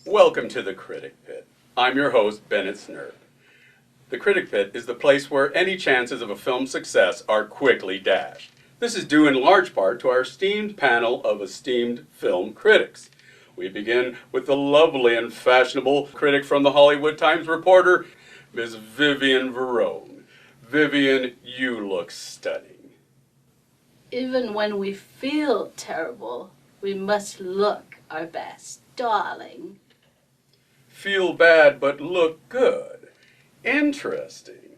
Welcome to the Critic Pit. I'm your host, Bennett Snurb. The Critic Pit is the place where any chances of a film's success are quickly dashed. This is due in large part to our esteemed panel of esteemed film critics. We begin with the lovely and fashionable critic from the Hollywood Times Reporter, Ms. Vivian Verone. Vivian, you look stunning. Even when we feel terrible, we must look our best, darling. Feel bad but look good. Interesting.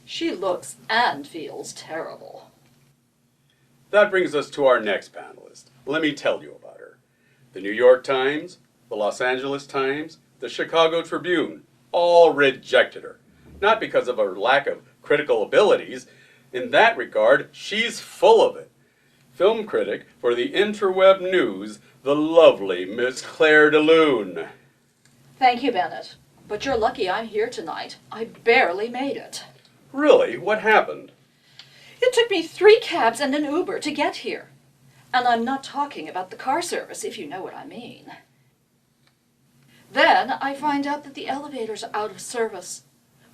She looks and feels terrible. That brings us to our next panelist. Let me tell you about her. The New York Times, the Los Angeles Times, the Chicago Tribune all rejected her. Not because of her lack of critical abilities. In that regard, she's full of it. Film critic for the Interweb News, the lovely Miss Claire de Lune. Thank you, Bennett. But you're lucky I'm here tonight. I barely made it. Really? What happened? It took me 3 cabs and an Uber to get here. And I'm not talking about the car service, if you know what I mean. Then I find out that the elevator's out of service.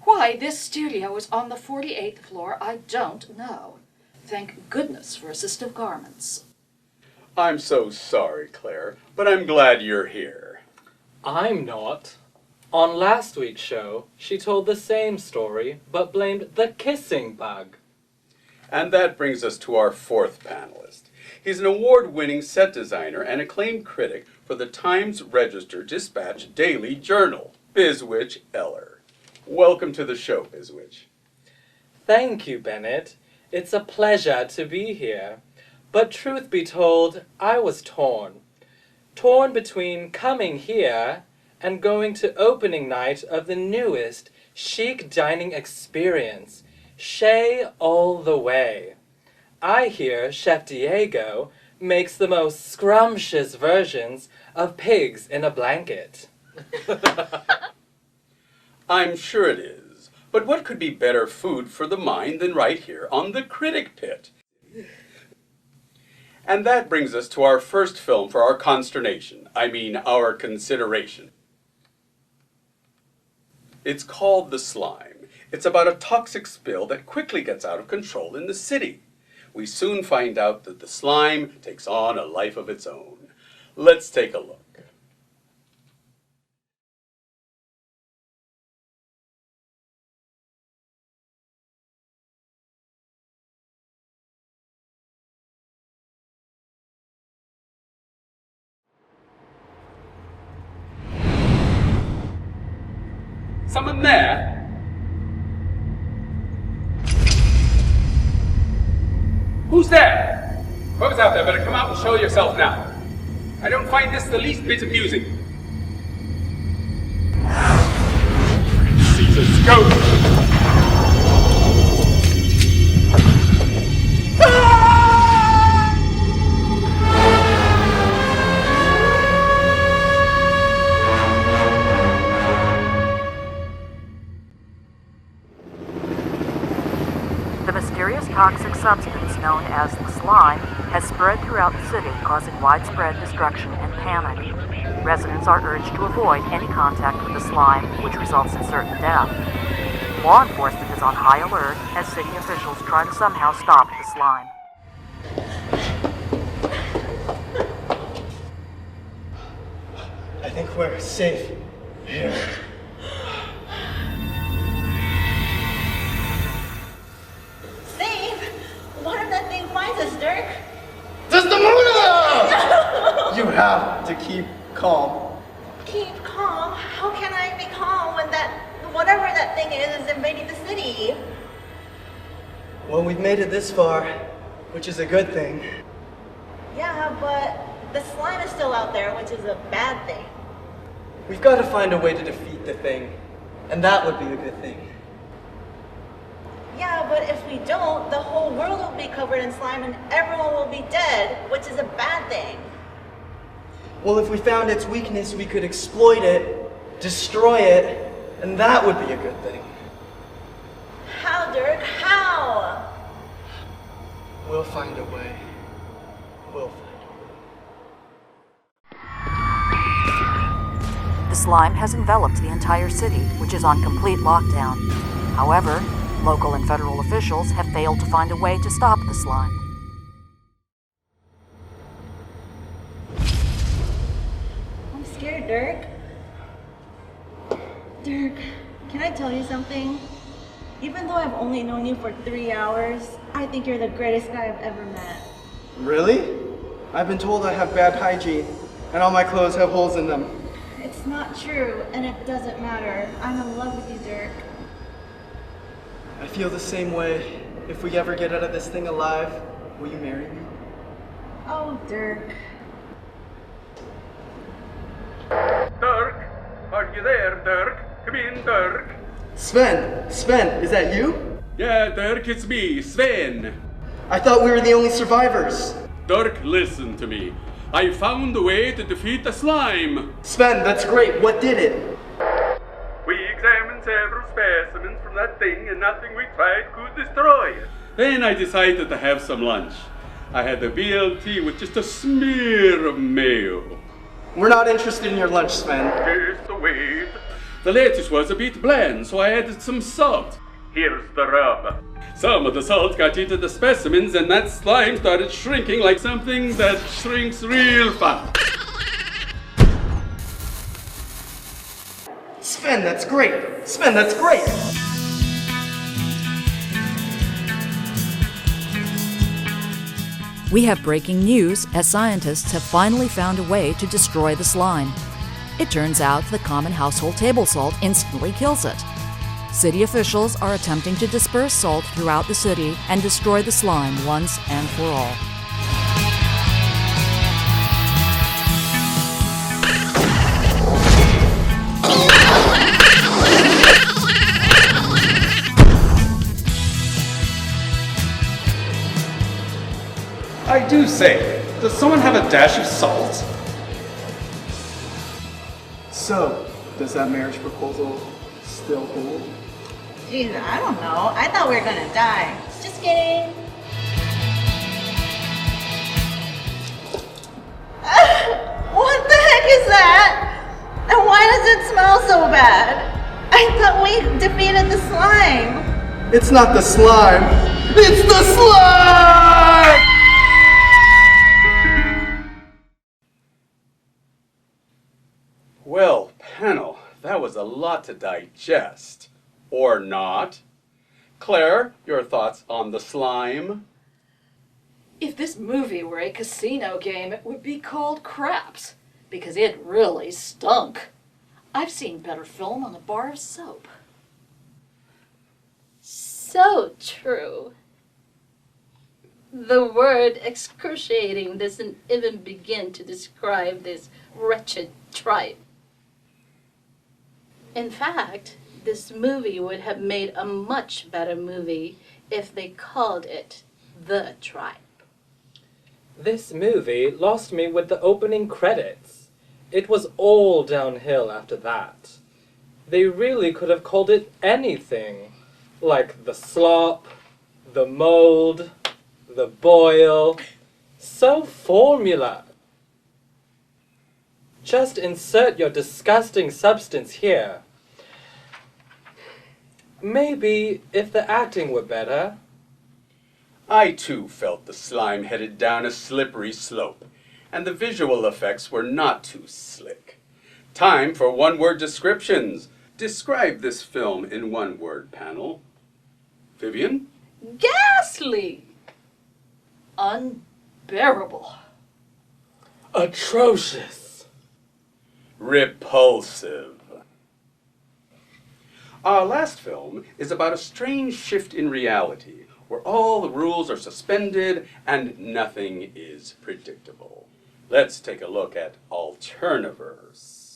Why this studio is on the 48th floor, I don't know. Thank goodness for assistive garments. I'm so sorry, Claire, but I'm glad you're here. I'm not. On last week's show, she told the same story, but blamed the kissing bug. And that brings us to our fourth panelist. He's an award-winning set designer and acclaimed critic for the Times Register Dispatch Daily Journal, Bizwitch Eller. Welcome to the show, Bizwitch. Thank you, Bennett. It's a pleasure to be here. But truth be told, I was torn. Torn between coming here and going to opening night of the newest chic dining experience, Chez All the Way. I hear Chef Diego makes the most scrumptious versions of pigs in a blanket. I'm sure it is. But what could be better food for the mind than right here on the Critic Pit? And that brings us to our first film for our consternation. Our consideration. It's called The Slime. It's about a toxic spill that quickly gets out of control in the city. We soon find out that the slime takes on a life of its own. Let's take a look. Someone there? Who's there? Whoever's out there better come out and show yourself now. I don't find this the least bit amusing. Caesar's ghost! The mysterious toxic substance known as the slime has spread throughout the city, causing widespread destruction and panic. Residents are urged to avoid any contact with the slime, which results in certain death. Law enforcement is on high alert as city officials try to somehow stop the slime. I think we're safe here. What if that thing finds us, Dirk? There's the moon! You have to keep calm. Keep calm? How can I be calm when whatever that thing is invading the city? Well, we've made it this far, which is a good thing. Yeah, but the slime is still out there, which is a bad thing. We've got to find a way to defeat the thing, and that would be a good thing. Yeah, but if we don't, the whole world will be covered in slime and everyone will be dead, which is a bad thing. Well, if we found its weakness, we could exploit it, destroy it, and that would be a good thing. We'll find a way. We'll find The slime has enveloped the entire city, which is on complete lockdown. However, local and federal officials have failed to find a way to stop the slime. I'm scared, Dirk. Dirk, can I tell you something? Even though I've only known you for 3 hours, I think you're the greatest guy I've ever met. Really? I've been told I have bad hygiene, and all my clothes have holes in them. It's not true, and it doesn't matter. I'm in love with you, Dirk. I feel the same way. If we ever get out of this thing alive, will you marry me? Oh, Dirk. Dirk, are you there, Dirk? Come in, Dirk. Sven! Sven, is that you? Yeah, Dirk, it's me, Sven. I thought we were the only survivors. Dirk, listen to me. I found a way to defeat the slime. Sven, that's great. What did it? We examined several specimens from that thing and nothing we tried could destroy it. Then I decided to have some lunch. I had the BLT with just a smear of mayo. We're not interested in your lunch, Sven. Just wait. The lettuce was a bit bland, so I added some salt. Here's the rub. Some of the salt got into the specimens and that slime started shrinking like something that shrinks real fast. Sven, that's great. Sven, that's great. We have breaking news as scientists have finally found a way to destroy the slime. It turns out the common household table salt instantly kills it. City officials are attempting to disperse salt throughout the city and destroy the slime once and for all. I do say, does someone have a dash of salt? So, does that marriage proposal still hold? Jeez, I don't know. I thought we were gonna die. Just kidding. What the heck is that? And why does it smell so bad? I thought we defeated the slime. It's not the slime. It's the slime! Well, panel, that was a lot to digest. Or not. Claire, your thoughts on the slime? If this movie were a casino game, it would be called Craps, because it really stunk. I've seen better film on a bar of soap. So true. The word excruciating doesn't even begin to describe this wretched tripe. In fact, this movie would have made a much better movie if they called it The Tribe. This movie lost me with the opening credits. It was all downhill after that. They really could have called it anything, like The Slop, The Mold, The Boil. So formula. Just insert your disgusting substance here. Maybe if the acting were better. I too felt the slime headed down a slippery slope, and the visual effects were not too slick. Time for one-word descriptions. Describe this film in one word, panel. Vivian? Ghastly! Unbearable. Atrocious. Repulsive. Our last film is about a strange shift in reality, where all the rules are suspended and nothing is predictable. Let's take a look at Alterniverse.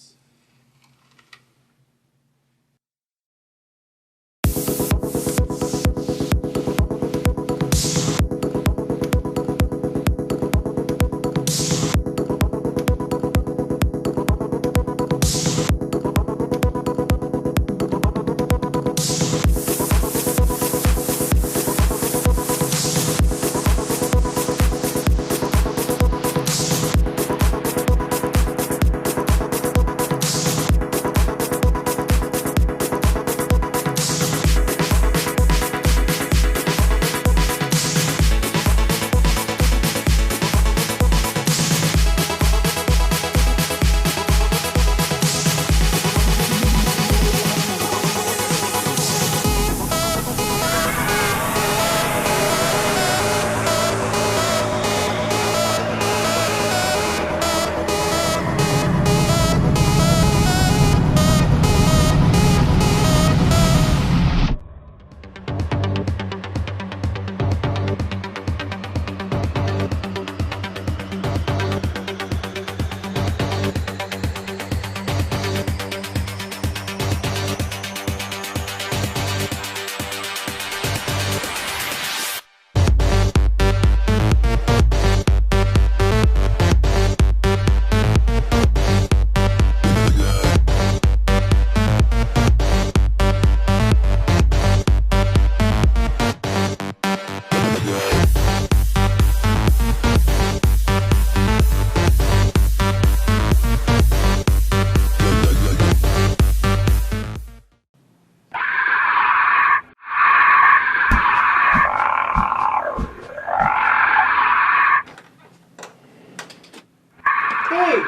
Hey!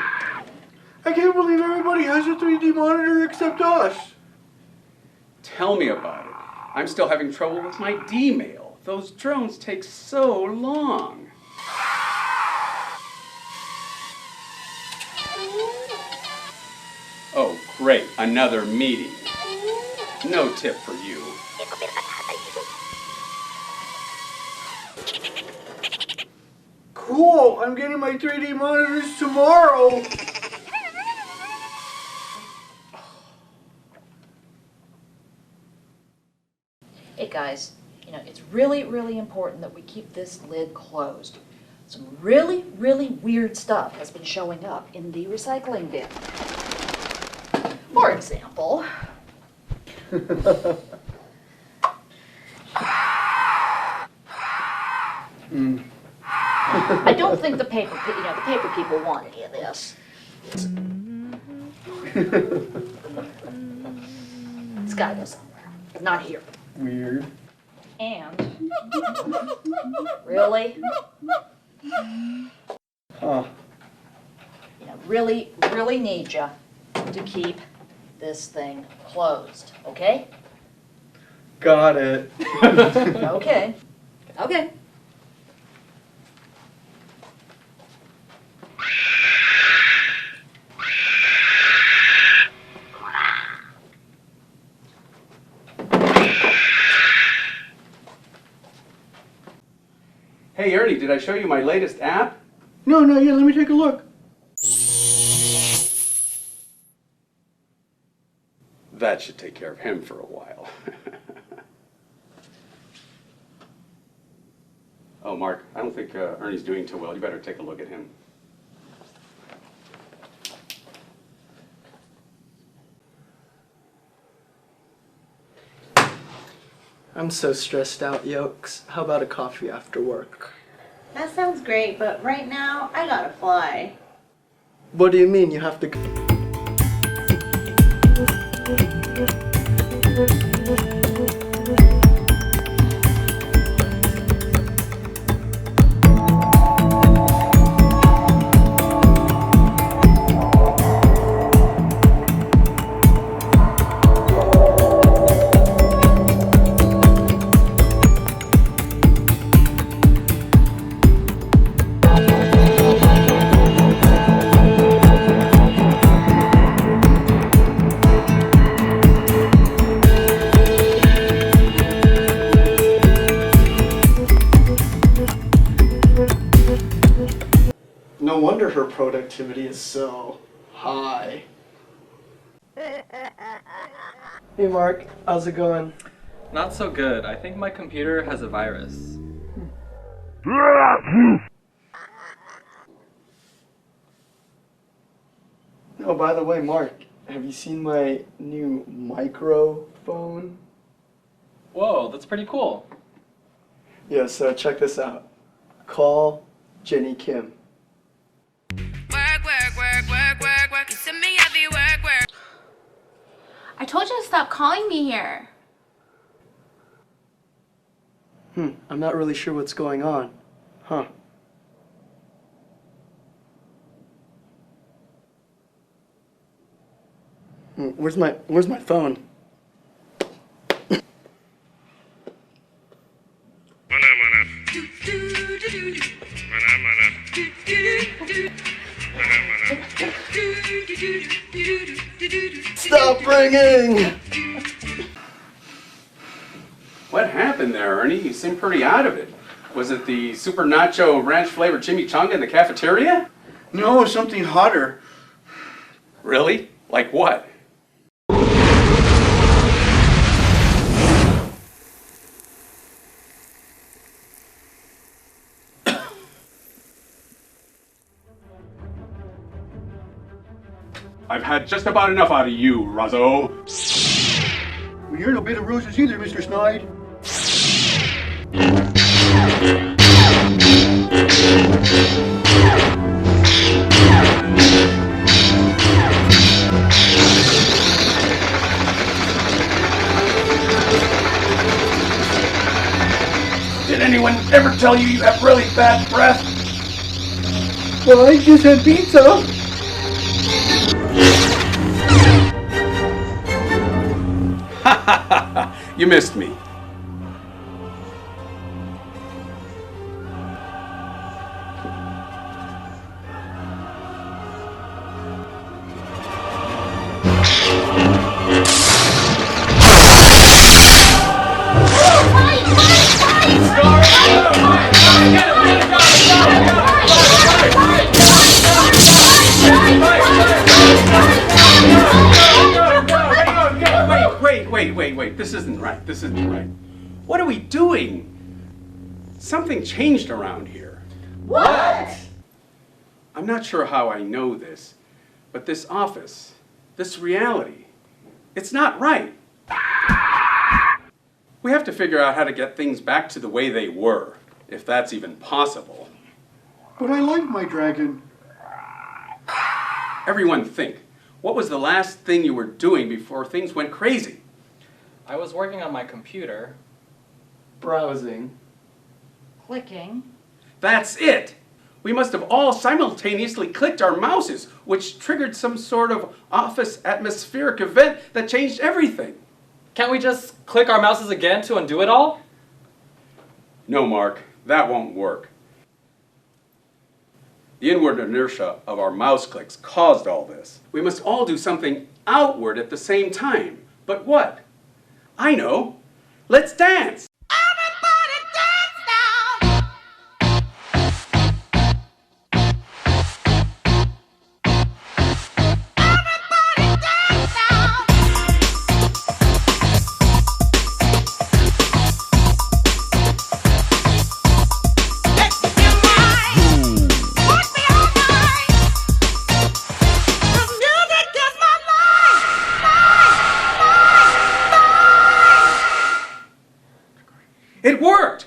I can't believe everybody has a 3D monitor except us. Tell me about it. I'm still having trouble with my D-mail. Those drones take so long. Oh, great. Another meeting. No tip for you. Cool, I'm getting my 3D monitors tomorrow. Hey guys, it's really, really important that we keep this lid closed. Some really, really weird stuff has been showing up in the recycling bin. For example, I don't think the paper people want any of this. It's gotta go somewhere. It's not here. Weird. And really, Huh. really, really need you to keep this thing closed, okay? Got it. Okay. Okay. Hey, Ernie, did I show you my latest app? No, not yet. Let me take a look. That should take care of him for a while. Oh, Mark, I don't think Ernie's doing too well. You better take a look at him. I'm so stressed out, Yokes. How about a coffee after work? That sounds great, but right now, I gotta fly. What do you mean you have to go? No wonder her productivity is so high. Hey Mark, how's it going? Not so good. I think my computer has a virus. Oh, by the way, Mark, have you seen my new microphone? Whoa, that's pretty cool. Yeah, so check this out. Call Jenny Kim. I told you to stop calling me here. I'm not really sure what's going on. Huh. Where's my phone? Stop ringing! What happened there, Ernie? You seem pretty out of it. Was it the super nacho ranch flavored chimichanga in the cafeteria? No, something hotter. Really? Like what? I've had just about enough out of you, Rozzo. Well, you're no bit of roses either, Mr. Snide. Did anyone ever tell you you have really bad breath? Well, I just had pizza. Ha ha ha ha! You missed me. Wait, this isn't right. What are we doing? Something changed around here. What? I'm not sure how I know this, but this office, this reality, it's not right. We have to figure out how to get things back to the way they were, if that's even possible. But I like my dragon. Everyone think, what was the last thing you were doing before things went crazy? I was working on my computer. Browsing. Clicking. That's it! We must have all simultaneously clicked our mouses, which triggered some sort of office atmospheric event that changed everything. Can't we just click our mouses again to undo it all? No, Mark, that won't work. The inward inertia of our mouse clicks caused all this. We must all do something outward at the same time. But what? I know. Let's dance! It worked!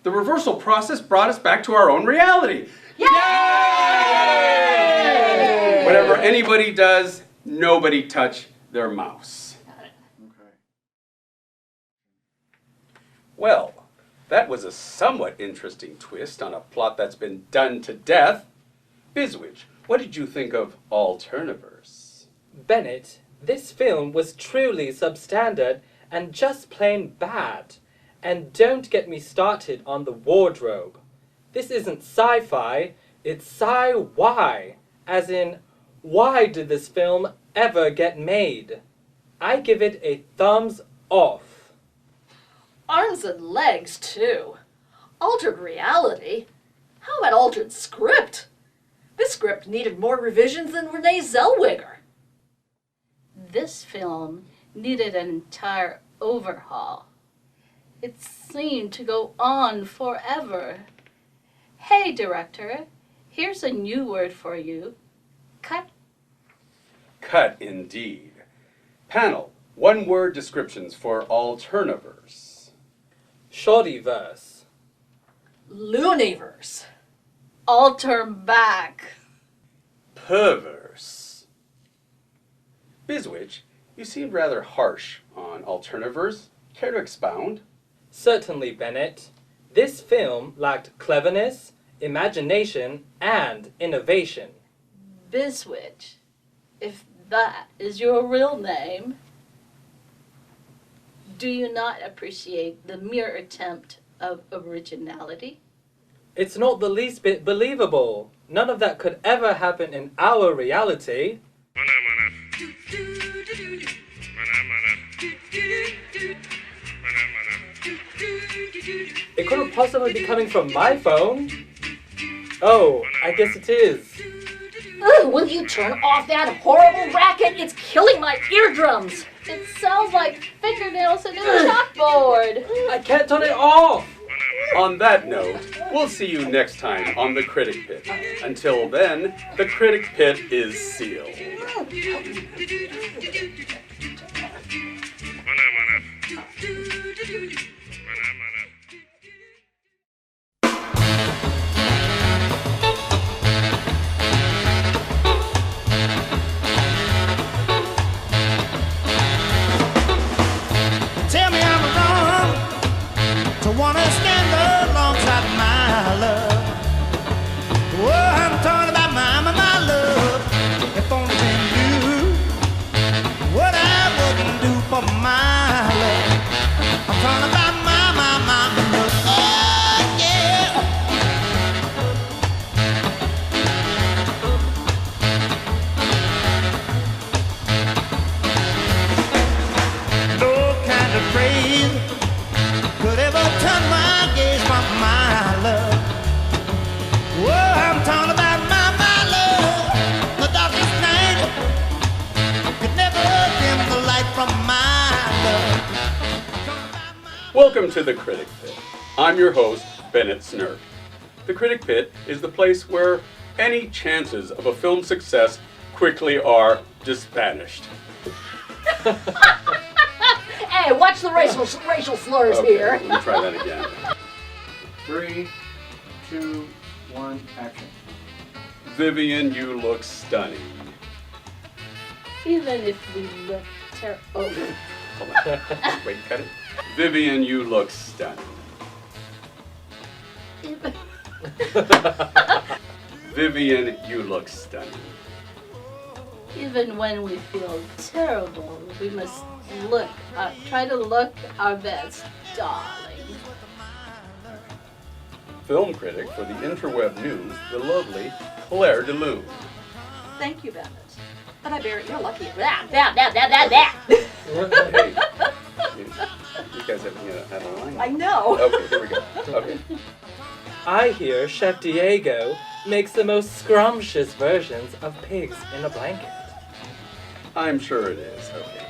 The reversal process brought us back to our own reality. Yay! Whatever anybody does, nobody touch their mouse. Okay. Well, that was a somewhat interesting twist on a plot that's been done to death. Bizwitch, what did you think of Alterniverse? Bennett, this film was truly substandard and just plain bad. And don't get me started on the wardrobe. This isn't sci-fi, it's sci-why. As in, why did this film ever get made? I give it a thumbs off. Arms and legs, too. Altered reality? How about altered script? This script needed more revisions than Renee Zellweger. This film needed an entire overhaul. It seemed to go on forever. Hey, director, here's a new word for you. Cut. Cut indeed. Panel, one-word descriptions for Alterniverse. Shortyverse. Looniverse. Alter back. Perverse. Bizwitch, you seemed rather harsh on Alterniverse. Care to expound? Certainly, Bennett. This film lacked cleverness, imagination, and innovation. Bizwitch, if that is your real name, do you not appreciate the mere attempt of originality? It's not the least bit believable. None of that could ever happen in our reality. It couldn't possibly be coming from my phone. Oh, I guess it is. Ugh, will you turn off that horrible racket? It's killing my eardrums. It sounds like fingernails in a chalkboard. I can't turn it off. On that note, we'll see you next time on The Critic Pit. Until then, The Critic Pit is sealed. Tell me I'm wrong to wanna stand alongside my love. Oh, I'm talking about my love. If only been Welcome to the Critic Pit. I'm your host, Bennett Snurk. The Critic Pit is the place where any chances of a film success quickly are disbanished. Hey, watch the racial slurs Okay, here. let me try that again. 3, 2, 1, action. Vivian, you look stunning. Even if we look oh, Hold on. Wait, cut it. Vivian, you look stunning. even, Vivian, you look stunning. even when we feel terrible, we must try to look our best, darling. Film critic for the Interweb News, the lovely Claire DeLune. Thank you, Bennett. But I bear it, you're lucky. Hey, you guys haven't had a line. I know. Okay, here we go. Okay. I hear Chef Diego makes the most scrumptious versions of pigs in a blanket. I'm sure it is. Okay.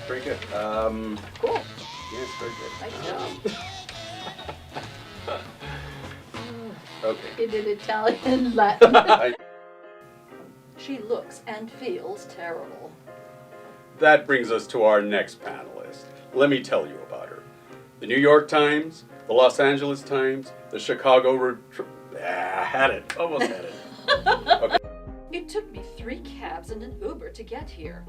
Very good. Cool. Yes, very good. Nice job. Okay. In an Italian Latin. She looks and feels terrible. That brings us to our next panelist. Let me tell you about her. The New York Times, the Los Angeles Times, the Chicago... had it. Almost had it. Okay. It took me 3 cabs and an Uber to get here.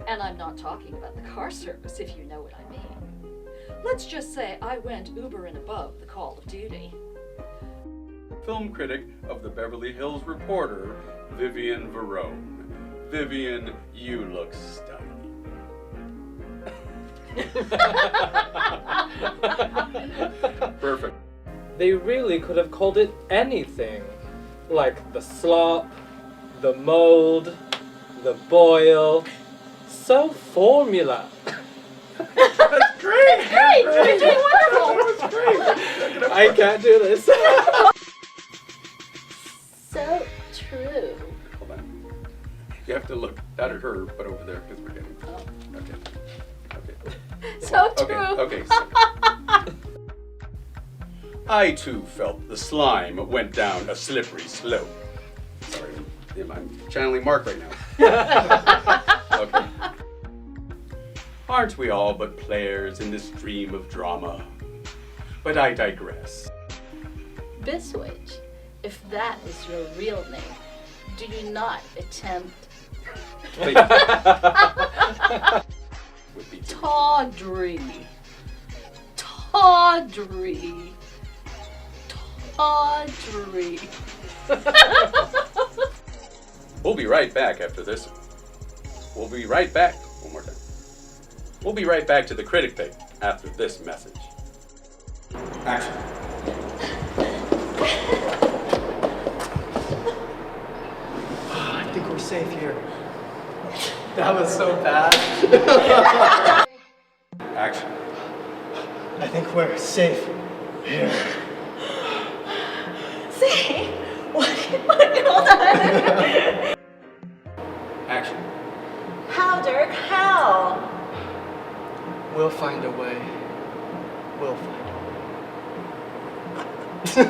And I'm not talking about the car service, if you know what I mean. Let's just say I went Uber and above the call of duty. Film critic of the Beverly Hills Reporter, Vivian Verone. Vivian, you look stunning. Perfect. They really could have called it anything. Like the slop, the mold, the boil. So formula. That's great! Hey, you're doing wonderful! That was great! I can't do this. So true. Hold on. You have to look not at her, but over there, because we're getting... Okay. Okay. So Okay, true. okay. I too felt the slime went down a slippery slope. Sorry, I'm channeling Mark right now. Okay. Aren't we all but players in this dream of drama? But I digress. Biswich, if that is your real name, do you not attempt Please. Would be tawdry? Tawdry. Tawdry. We'll be right back after this. We'll be right back. One more time. We'll be right back to the Critic Pit after this message. Action. I think we're safe here. That was so bad. Action. I think we're safe here. See? Hold on. Action. How, Dirk? How? We'll find a way. We'll find a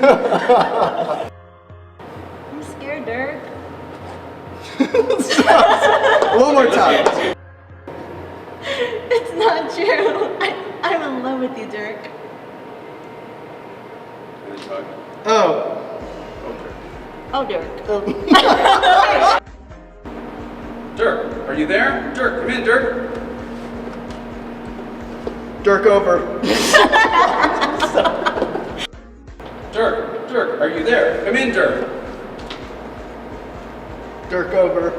way. I'm scared, Dirk. One more time. It's not true. I'm in love with you, Dirk. And then talk. Oh. Oh, Dirk. Dirk, are you there? Dirk, come in, Dirk. Dirk over. Dirk, are you there? Come in, Dirk. Dirk over.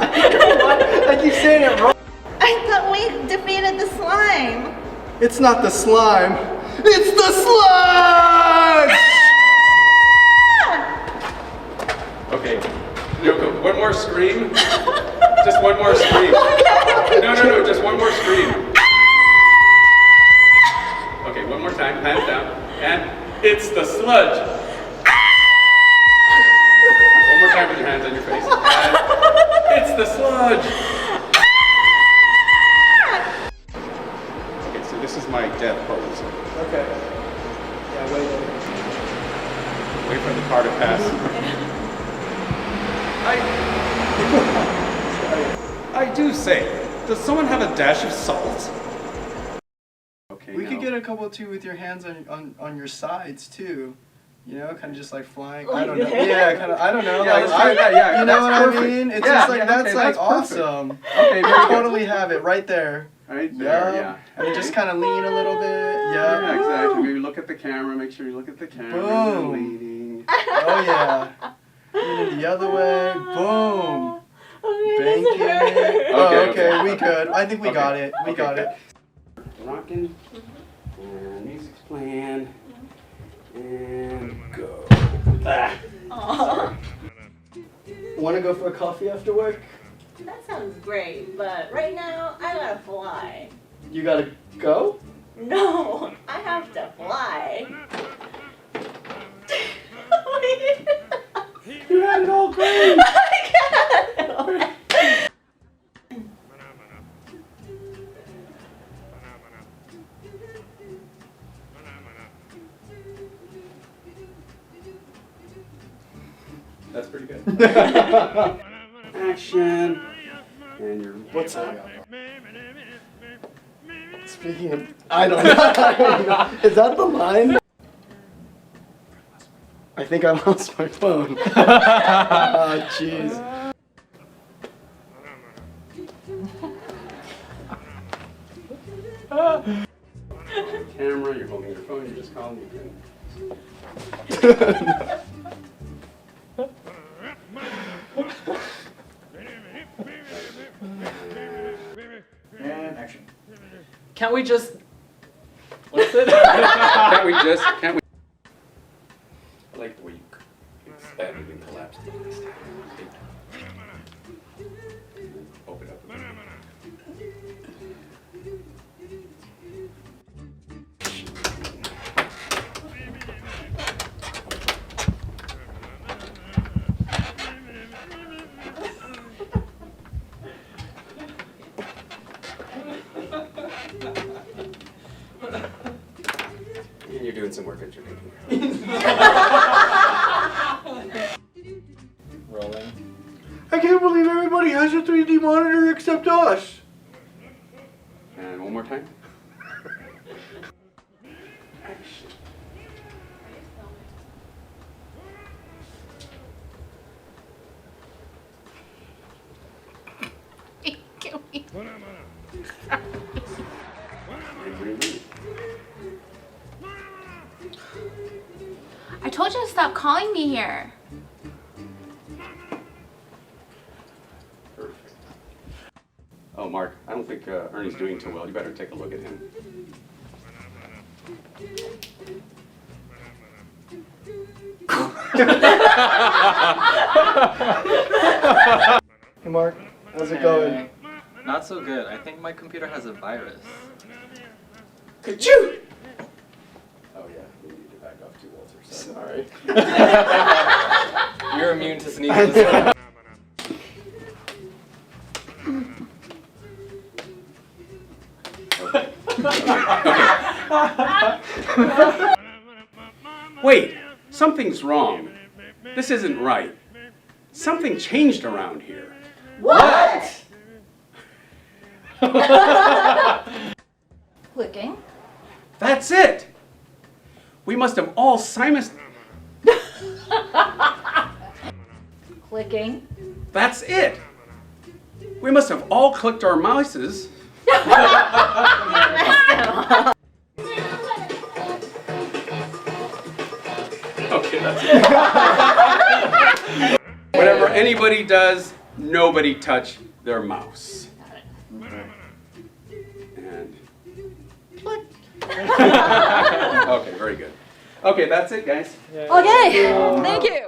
I keep saying it wrong. I thought we defeated the slime. It's not the slime. It's the sludge! Okay, Yoko, one more scream. Just one more scream. No, just one more scream. Okay, one more time, hands down. And it's the sludge. One more time with your hands on your face. And it's the sludge. Okay, so this is my death pose. I do say, does someone have a dash of salt? Okay. We now. could get a couple too with your hands on your sides too. You know, kind of just like flying. I Like don't know. that? Yeah, kind of. I don't know. Yeah, like, let's try that, yeah, you know that's what perfect. I mean? It's Yeah, just like yeah, that's okay, like that's perfect. awesome. Okay, You very good. totally have it right there. Right there, yeah. And then just kind of lean a little bit. Yeah, Yeah. exactly. Maybe look at the camera. Make sure you look at the camera. Boom. Leaning. Oh yeah. Leaning the other way. Boom. Okay, Banking this it. hurts. Oh, Okay, okay. okay. We good. I think we Okay. got it. We Okay, got good. it. Rocking. And music's playing. And go. Ah. Aw. Want to go for a coffee after work? That sounds great, but right now I gotta fly. You gotta go? No, I have to fly. You had it all great. I can't. That's pretty good. Action. And you're. What's that? Speaking of, I don't know. Is that the line? I think I lost my phone. Oh, jeez. Camera, you're holding your phone, you're just calling you. And action. Can't we just... What's it? Can't we? I like the way you expanded and collapsed it last time. Open up. And you're doing some work at your computer. Rolling. I can't believe everybody has a 3D monitor except us. And one more time. Action. Can we? And reload. I told you to stop calling me here. Perfect. Oh, Mark, I don't think Ernie's doing too well. You better take a look at him. Hey, Mark. How's it going? Not so good. I think my computer has a virus. Could you? Oh, yeah. We need to back off 2 volts or so. Sorry. You're immune to sneezes as well. Wait, something's wrong. This isn't right. Something changed around here. What? Clicking. That's it. We must have all Clicking. That's it. We must have all clicked our mouses. Okay, that's it. Whatever anybody does, nobody touch their mouse. And click. Okay, very good. Okay, that's it, guys. Okay, thank you.